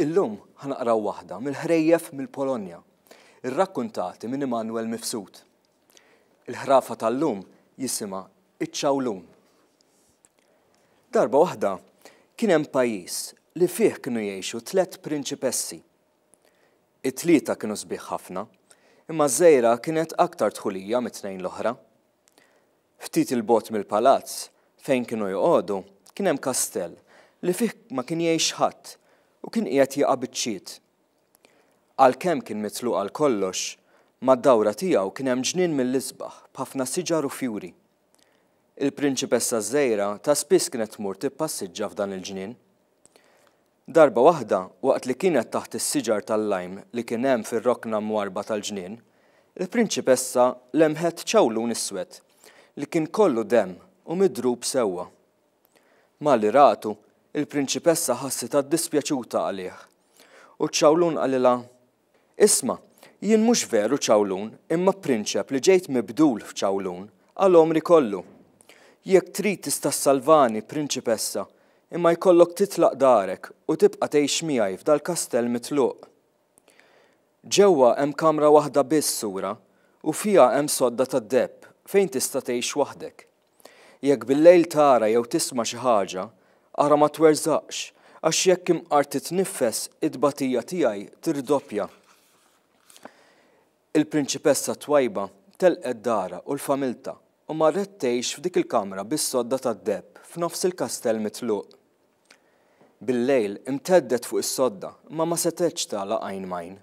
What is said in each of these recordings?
Illum ħanaqraw waħda mill-ħrejjef mill-Polonja, irrakkuntati minn Emanuel Mifsud. Il-ħrafa tal-lum jisimha iċ-Ċawlun. Darba waħda kien hemm pajjiż li fih kienu jgħixu 3 prinċipessi. It-tlieta kienu sbieħ ħafna, imma żgħira kienet aktar dħulija mit-tnejn l-oħra. Ftit il-bogħod mill-palazz fejn kienu joqogħdu kien hemm kastell li fih ma kien jgħix ħadd u kien qiegħed jaqa' biċċiet. Għalkemm kien mitluq għal kollox, mad-dawra tiegħu kien hemm ġnien mill-isbaħ b'ħafna siġar u fjuri. Il-prinċipessa żgħira ta' spiss kienet tmur tippassiġġa f'dan il-ġnien. Darba waħda waqt li kienet taħt is-siġar tal-lajm li kien hemm fir-rokna mwarba tal-ġnien, il-prinċipessa lemħet ċawlun iswed li kien kollu demm u midrub sewwa. Malli ratu, il-prinċipessa ħassit dispjaċuta għalih u ċawlun qalilha: "Isma', jien mhux veru ċawlun, imma prinċep li ġejt mibdul f'ċawlun għal-omri kollu. Jekk trid tista' ssalvani, prinċipessa, imma jkollok titlaq darek u tibqa' tgħix miegħi f'dal-kastell mitluq. Ġewwa hemm kamra waħda biss sura u fiha hemm sodda tad-depp fejn tista' tgħix waħdek. Jekk bil-lejl tara jew tisma' xi ħaġa, ara ma twerżaqx, għax jekk imqart titniffes id-tbatija tiegħi tirdoppja." Il-prinċipessa twajba telqet dara u l-familta u marret tgħix f'dik il-kamra bis-sodda tad-depp f'nofs il-kastell mitluq. Bil-lejl imteddet fuq is-sodda ma setgħetx tagħlaq għajn majn.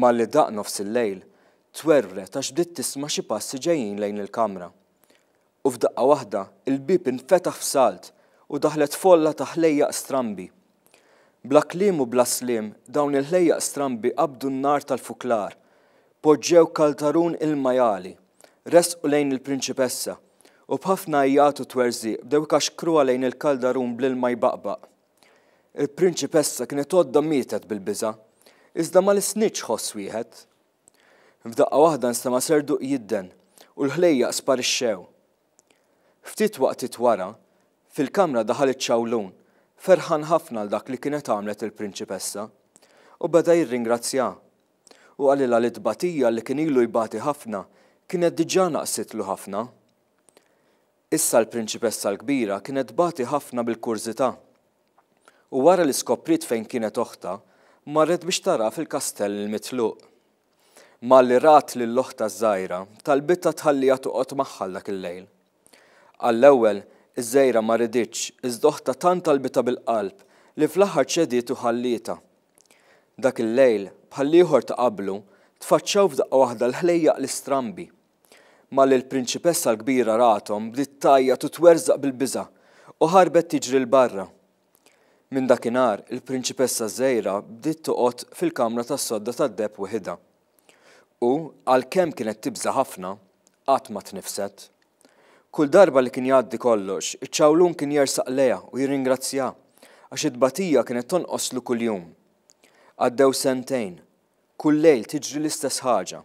Malli daq nofs il-lejl twerret għax bdiet tisma' xi passi ġejjin lejn il-kamra. U f'daqqa waħda il-bib infetaħ f'salt u daħlet folla ta' ħlejjaq strambi. Bla kliem u bla sliem dawn il-ħlejjaq strambi qabdu n-nar tal-fuklar, poġġew kaltarun il-majali, resqu lejn il-prinċipessa u b'ħafna għajjat u twerżiq bdew ikaxkruha lejn il-kaldarun bl-ilma jbaqbaq. Il-prinċipessa kienet għodda mietet bil-biża', iżda ma l-isnitx ħoss wieħed. F'daqqa waħda nstema' serduq jidden u l-ħlejjaq sparixxew. Ftit waqt wara, fil-kamra daħal iċ-ċawlun, ferħan ħafna għal dak li kienet għamlet il-prinċipessa u beda jirringrazzja u għalilha li tbatija li kien ilu jbati ħafna kienet diġà naqsitlu ħafna. Issa l-prinċipessa l-kbira kienet tbati ħafna bil-kurżità u wara li skoprit fejn kienet oħta marret biex tara fil-kastell il-mitluq. Malli rat lill-oħta żgħira talbitha tħallija toqgħod magħha dak il-lejl. Għall-ewwel iż-żgħira ma riditx iżda oħta tant talbitha bil-qalb li fl-aħħar ċediet u ħallietha. Dak il-lejl bħal ieħor ta' qablu tfaċċaw f'daqqa waħda l-ħlejjaq l-istrambi. Malli l-prinċipessa l-kbira rathom bdiet tgħajjat u twerzaq bil-biża' u ħarbet tiġri l barra. Minn dakinhar il-prinċipessa żgħira bdiet toqgħod fil-kamra tas-sodda tad-depp waħedha. U għalkemm kienet tibża ħafna, qatt ma tnifset. Kull darba li kien jgħaddi kollox, iċ-ċawlun kien jersaq lejha u jirringrazzja għax id-tbatija kienet tonqoslu kuljum. Għaddew sentejn, kull lejl tiġri l-istess ħaġa.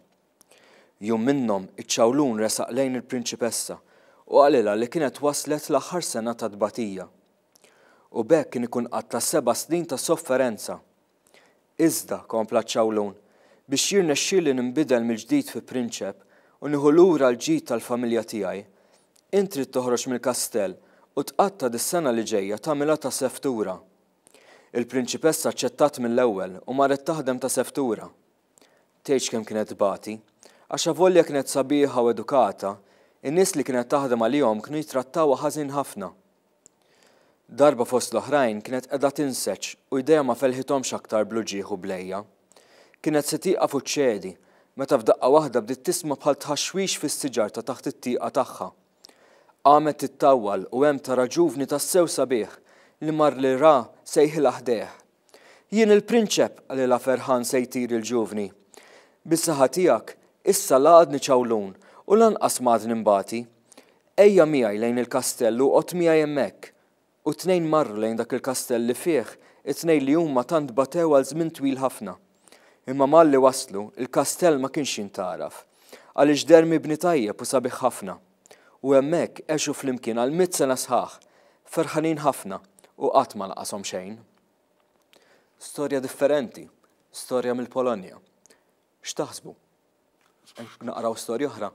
Jum minnhom iċ-ċawlun resaq lejn il-prinċipessa u qalilha li kienet waslet l-aħħar sena ta' tbatija. U b'hekk kien ikun qatta 7 snin ta' sofferenza. Iżda, kompla ċ-ċawlun, biex jirnexxieli ninbidel mill-ġdid fi prinċep u nieħu lura l-ġid tal-familja tiegħi, intri toħroġ mill-kastell u tqatta dis-sena li ġejja tagħmilha ta' seftura. Il-prinċipessa aċċettat mill-ewwel u marret taħdem ta' seftura. Tgħidx kemm kienet tbati, għax avolja kienet sabiħa u edukata, in-nies li kienet taħdem għalihom kienu jitrattawha ħażin ħafna. Darba fost l-oħrajn kienet qiegħda tinseċ u jdejha ma felħithomx aktar bluġieħ u blejja. Kienet se tieqa fuq ċedi meta f'daqqa waħda bdiet tisma' bħal tħaxwix fis-siġar ta' taħt it-tieqa tagħha. Qamet tittawwal u hemm tara ġuvni tas-sew sabiħ li mar li ra sejħilha ħdejh. "Jien il-prinċep," qalilha ferħan se jtir il-ġuvni. "Bis-saħħa tiegħek issa laqadni ċawlun u lanqas m'għadni mbagħti. Ejja miegħi lejn il-kastell u qgħod miegħi hemmhekk." U tnejn marru lejn dak il-kastell li fih it-tnejn li huma tant batew għal żmien twil ħafna. Imma malli waslu, il-kastell ma kienx jintaraf għaliex der mibni tajjeb u sabiħ ħafna. U hemmhekk għexu flimkien għal 100 sena sħaħ, ferħanin ħafna u qatt ma naqashom xejn. storja differenti, storja mill-Polonja. X'taħsbu? Naqraw storja oħra?